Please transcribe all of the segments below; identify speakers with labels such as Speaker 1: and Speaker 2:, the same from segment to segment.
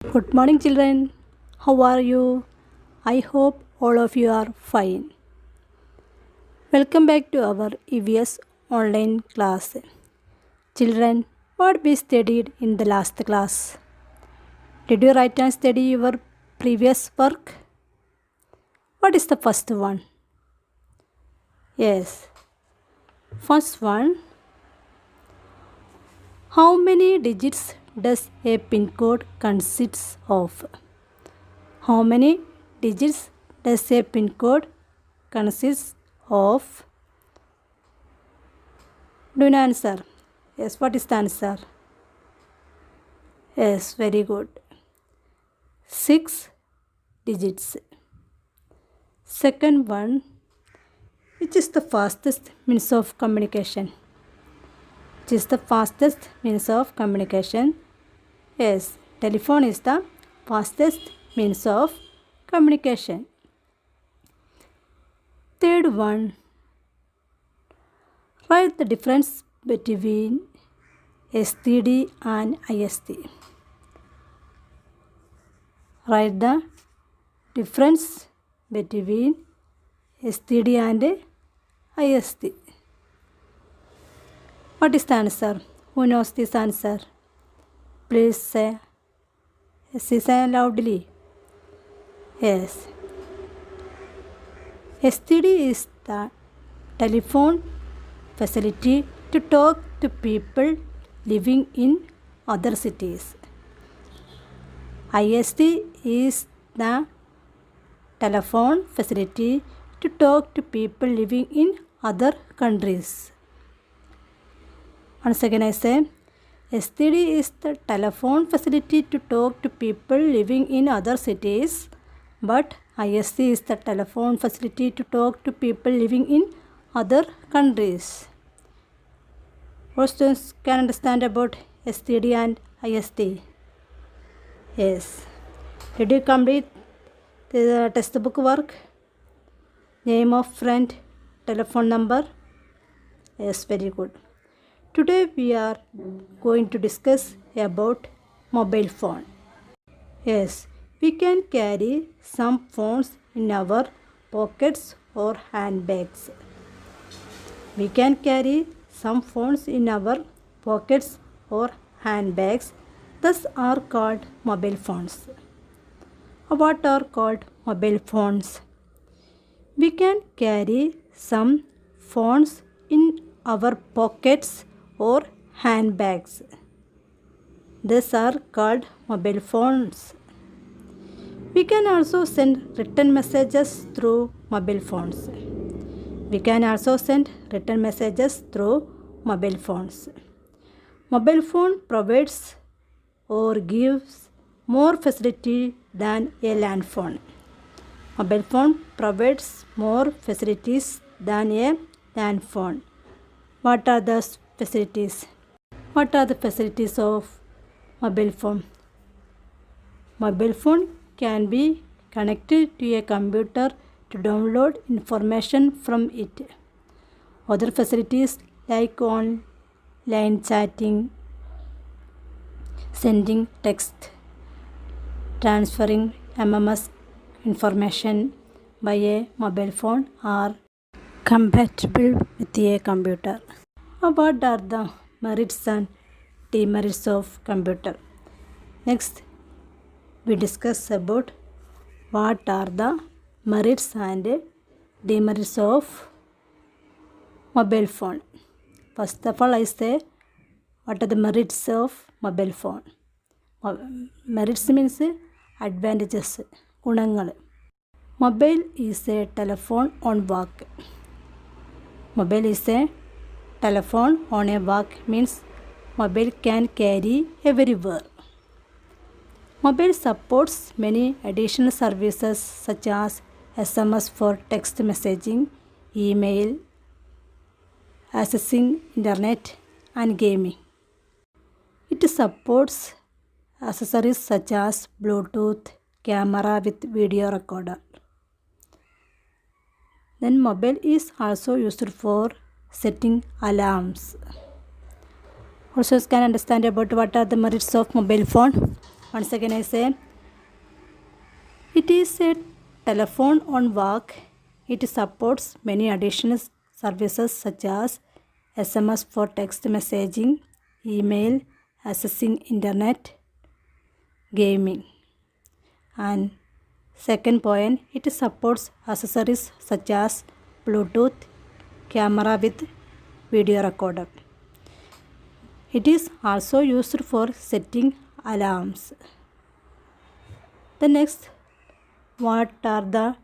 Speaker 1: Good morning, children. How are you? I hope all of you are fine. Welcome back to our EVS online class. Children, what we studied in the last class? Did you write and study your previous work? What is the first one? Yes. First one. How many digits does a pin code consist of? How many digits does a pin code consist of? Do you know answer? Yes, what is the answer? Yes, very good. 6 digits. Second one, which is the fastest means of communication? Which is the fastest means of communication? Yes, telephone is the fastest means of communication. Third one, write the difference between STD and IST. Write the difference between STD and IST. What is the answer? Who knows this answer? Please say. Say loudly. Yes. STD is the telephone facility to talk to people living in other cities. IST is the telephone facility to talk to people living in other countries. Once again I say, STD is the telephone facility to talk to people living in other cities, but IST is the telephone facility to talk to people living in other countries. What students can understand about STD and IST? Yes. Did you complete the textbook work? Name of friend, telephone number? Yes, very good. Today we are going to discuss about mobile phone. Yes, we can carry some phones in our pockets or handbags. We can carry some phones in our pockets or handbags. Thus are called mobile phones. What are called mobile phones? We can carry some phones in our pockets or handbags. These are called mobile phones. We can also send written messages through mobile phones. We can also send written messages through mobile phones. Mobile phone provides or gives more facility than a land phone. Mobile phone provides more facilities than a land phone. What are those facilities? What are the facilities of mobile phone? Mobile phone can be connected to a computer to download information from it. Other facilities like online chatting, sending text, transferring MMS information by a mobile phone are compatible with a computer. What are the merits and demerits of computer? Next, we discuss about what are the merits and demerits of mobile phone. First of all, I say what are the merits of mobile phone. Merits means advantages, ഗുണങ്ങൾ. Mobile is a telephone on walk. Mobile is a telephone on a walk means mobile can carry everywhere. Mobile supports many additional services such as SMS for text messaging, email, accessing internet and gaming. It supports accessories such as Bluetooth, camera with video recorder. Then mobile is also used for setting alarms. Also can understand about what are the merits of mobile phone. Once again I say, it is a telephone on work. It supports many additional services such as SMS for text messaging, email, accessing internet, gaming. And second point, it supports accessories such as Bluetooth, camera with video recorder. It is also used for setting alarms. The next, what are the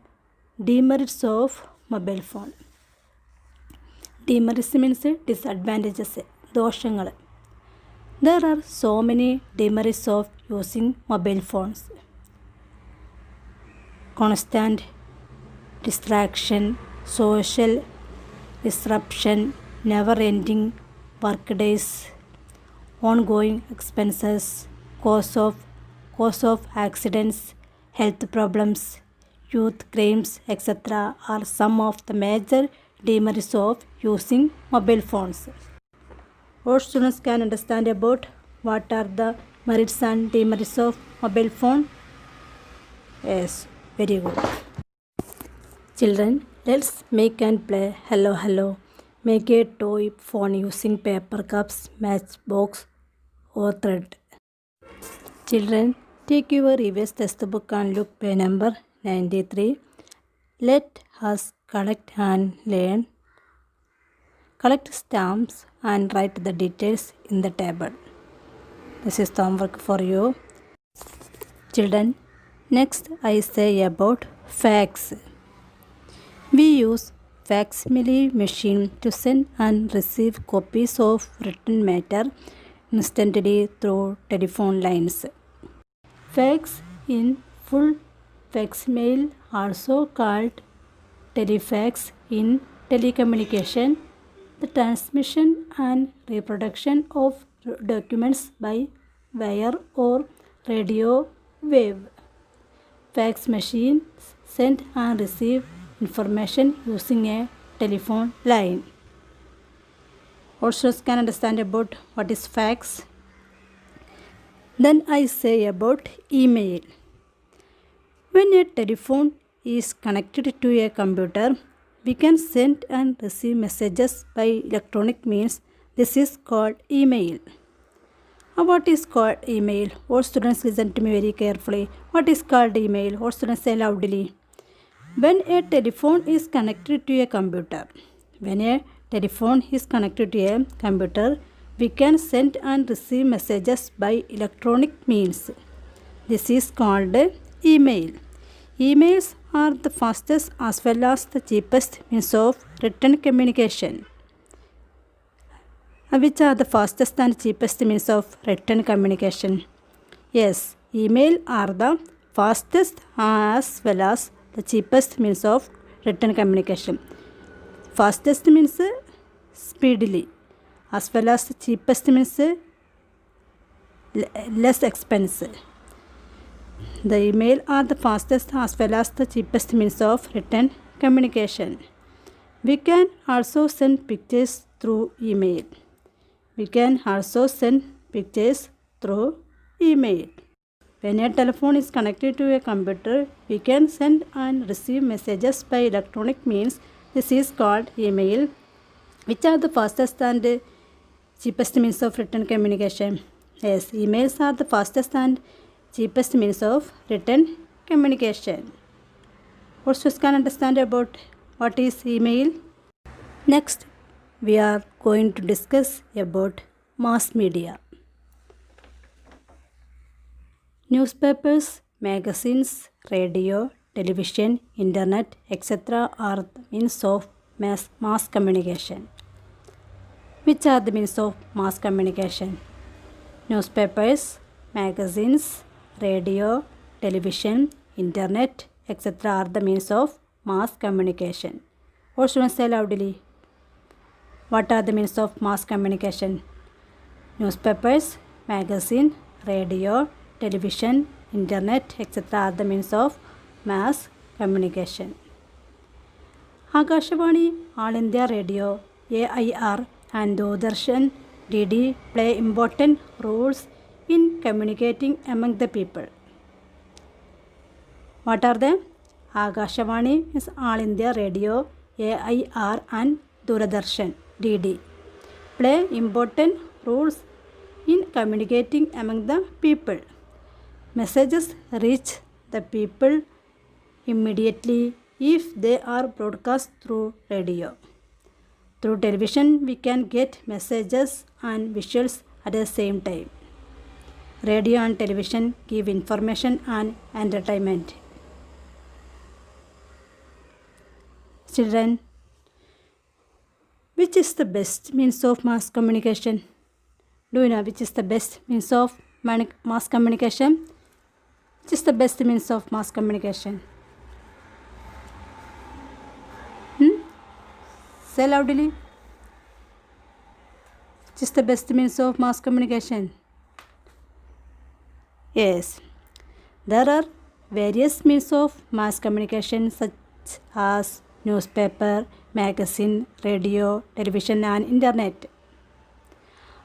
Speaker 1: demerits of mobile phone? Demerits means disadvantages, ദോഷങ്ങൾ. There are so many demerits of using mobile phones. Constant distraction, social disruption, never-ending work days, ongoing expenses, cause of accidents, health problems, youth crimes, etc. are some of the major demerits of using mobile phones. All students can understand about what are the merits and demerits of mobile phone. Yes, very good. Children, let's make and play hello hello. Make a toy phone using paper cups, matchbox or thread. Children, take your EVS textbook and look page number 93. Let us collect and learn. Collect stamps and write the details in the table. This is the homework for you. Children, next I say about fax. We use facsimile machine to send and receive copies of written matter instantly through telephone lines. Fax in full facsimile, also called telefax in telecommunication, the transmission and reproduction of documents by wire or radio wave. Fax machines send and receive information using a telephone line. All students can understand about what is fax. Then I say about email. When a telephone is connected to a computer, we can send and receive messages by electronic means. This is called email. What is called email? All students listen to me very carefully. What is called email? All students say loudly. When a telephone is connected to a computer, we can send and receive messages by electronic means. This is called email. Emails are the fastest as well as the cheapest means of written communication. Which are the fastest and cheapest means of written communication? Yes, email are the fastest as well as the cheapest means of written communication. Fastest means speedily, as well as the cheapest means less expensive. The email are the fastest as well as the cheapest means of written communication. We can also send pictures through email. When a telephone is connected to a computer, we can send and receive messages by electronic means. This is called email. Which are the fastest and cheapest means of written communication? Yes, emails are the fastest and cheapest means of written communication. What students can understand about what is email? Next, we are going to discuss about mass media. Newspapers, magazines, radio, television, internet, etc. are the means of mass communication. Which are the means of mass communication? Newspapers, magazines, radio, television, internet, etc. are the means of mass communication. All students say loudly. What are the means of mass communication? Newspapers, magazine, radio, television, internet, etc. are the means of mass communication. Akashvani, All India Radio, AIR and Doordarshan DD play important roles in communicating among the people. What are they? Akashvani is All India Radio, AIR and Doordarshan DD. Play important roles in communicating among the people. Messages reach the people immediately if they are broadcast through radio. Through television, we can get messages and visuals at the same time. Radio and television give information and entertainment. Children, which is the best means of mass communication? Do you know which is the best means of mass communication? Which is the best means of mass communication? Say loudly. Which is the best means of mass communication? Yes, there are various means of mass communication such as newspaper, magazine, radio, television and internet.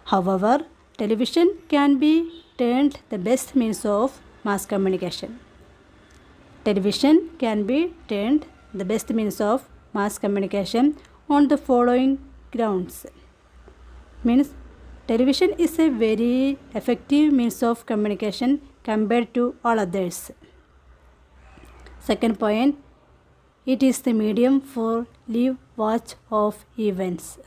Speaker 1: However, television can be termed the best means of mass communication. Television can be termed the best means of mass communication on the following grounds. Means television is a very effective means of communication compared to all others. Second point, it is the medium for live watch of events.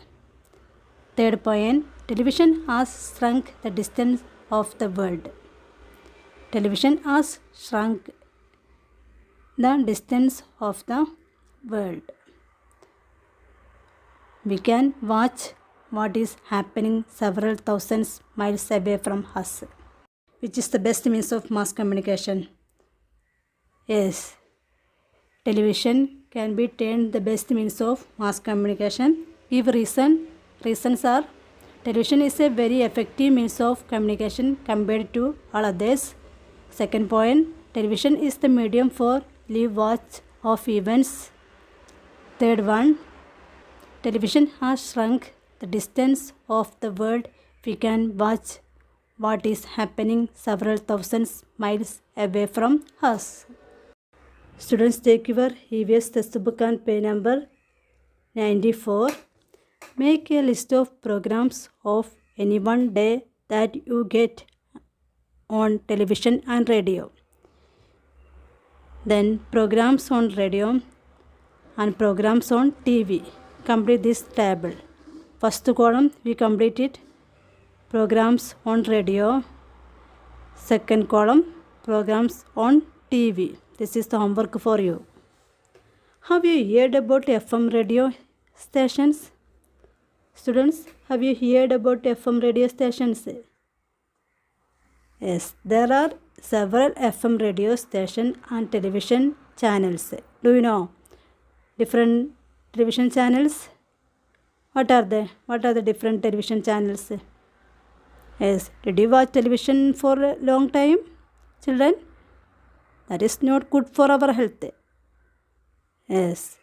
Speaker 1: Third point, television has shrunk the distance of the world. Television has shrunk the distance of the world. We can watch what is happening several thousands miles away from us. Which is the best means of mass communication? Yes, television can be termed the best means of mass communication. Give reason. Reasons are: television is a very effective means of communication compared to all others. Second point, television is the medium for live watch of events. Third one, television has shrunk the distance of the world. We can watch what is happening several thousands miles away from us. Students, take your EVS textbook and page number 94. Make a list of programs of any one day that you get on television and radio. Then programs on radio and programs on TV. Complete this table. First column we completed programs on radio. Second column programs on TV. This is the homework for you. Have you heard about FM radio stations? Students, have you heard about FM radio stations? Yes, there are several FM radio stations and television channels. Do you know different television channels? What are they? What are the different television channels? Yes, did you watch television for a long time, children? That is not good for our health. Yes.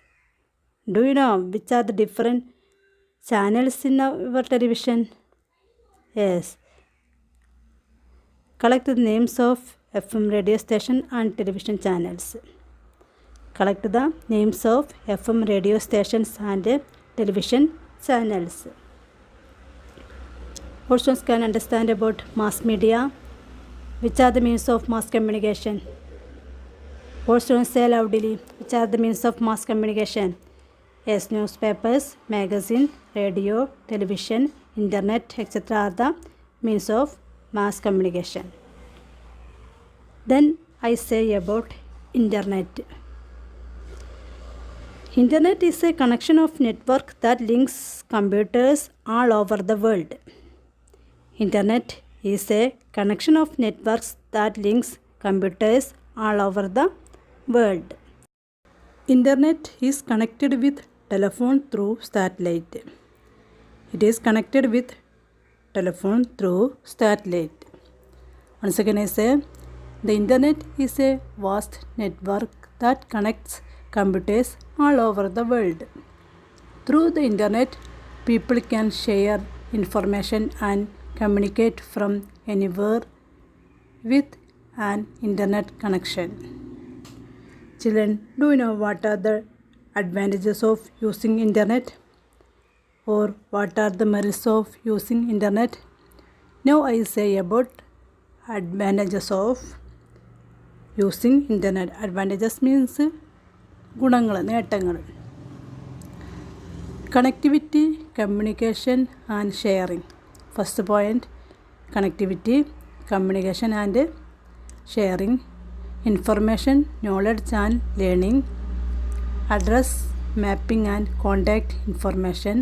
Speaker 1: Do you know which are the different channels in our television? Yes. Collect the names of FM radio station and television channels. Collect the names of FM radio stations and television channels. What students can understand about mass media? Which are the means of mass communication? What students say loudly? Which are the means of mass communication? Yes, newspapers, magazine, radio, television, internet, etc. are the means of mass communication. Then I say about internet. Internet is a connection of network that links computers all over the world. Internet is a connection of networks that links computers all over the world. Internet is connected with telephone through satellite. It is connected with telephone through satellite. Once again I say, the internet is a vast network that connects computers all over the world. Through the internet, people can share information and communicate from anywhere with an internet connection. Children, do you know what are the advantages of using internet? Or what are the merits of using internet? Now I say about advantages of using internet. Advantages means ഗുണങ്ങൾ നേട്ടങ്ങൾ. Connectivity, communication and sharing. First point, connectivity, communication and sharing. Information, knowledge and learning. Address, mapping and contact information.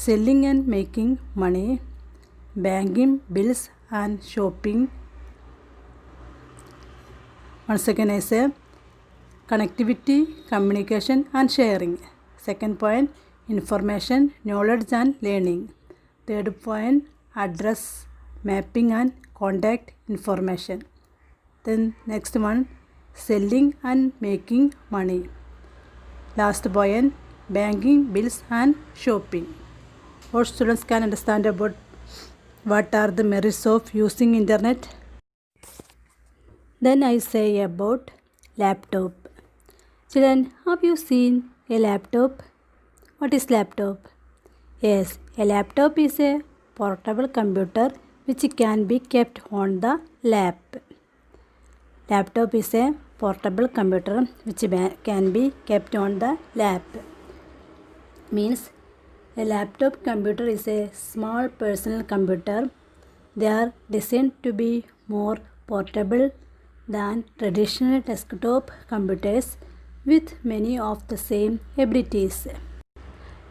Speaker 1: Selling and making money. Banking, bills and shopping. Once again I say connectivity, communication and sharing. Second point, information, knowledge and learning. Third point, address, mapping and contact information. Then next one, selling and making money. Last point, banking, bills and shopping. All students can understand about what are the merits of using internet. Then I say about laptop. Children, have you seen a laptop? What is laptop? Yes, a laptop is a portable computer which can be kept on the lap. Laptop is a portable computer which can be kept on the lap. Means a laptop computer is a small personal computer. They are designed to be more portable than traditional desktop computers with many of the same abilities.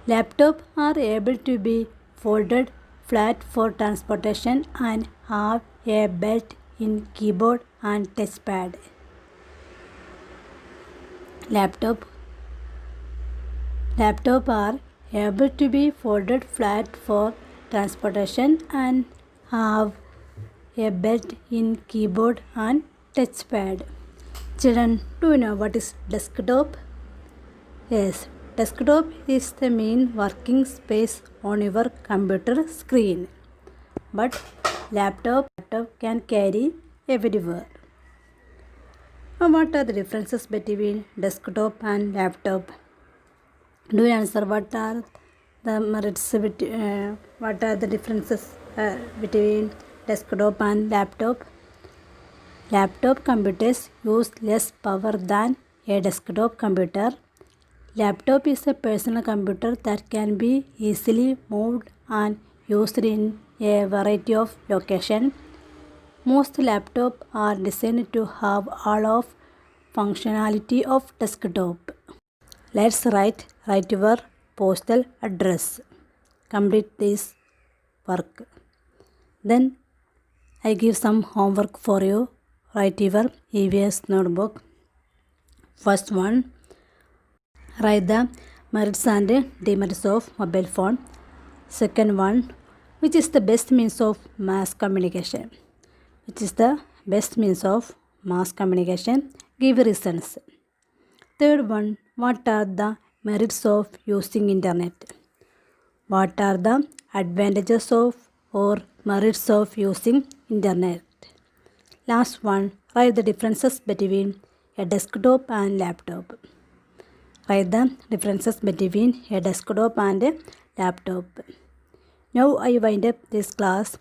Speaker 1: Laptops are able to be folded flat for transportation and have a built-in keyboard and touchpad. Laptops are able to be folded flat for transportation and have a built-in keyboard and touchpad. Children, do you know what is desktop? Yes, desktop is the main working space on your computer screen. But laptop can carry everywhere. Now, what are the differences between desktop and laptop? Do you answer what are the merits? What are the differences between desktop and laptop? Laptop computers use less power than a desktop computer. Laptop is a personal computer that can be easily moved and used in a variety of locations. Most laptops are designed to have all of functionality of desktop. Let's write your postal address. Complete this work. Then I give some homework for you. Write your EVS notebook. First one, write the merits and demerits of mobile phone. Second one, which is the best means of mass communication? Which is the best means of mass communication? Give reasons. Third one, what are the merits of using internet? What are the advantages of or merits of using internet? Last one, write the differences between a desktop and laptop. Write the differences between a desktop and a laptop. Now I wind up this class.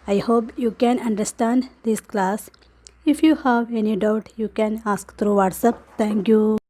Speaker 1: I hope you can understand this class. If you have any doubt, you can ask through WhatsApp. Thank you.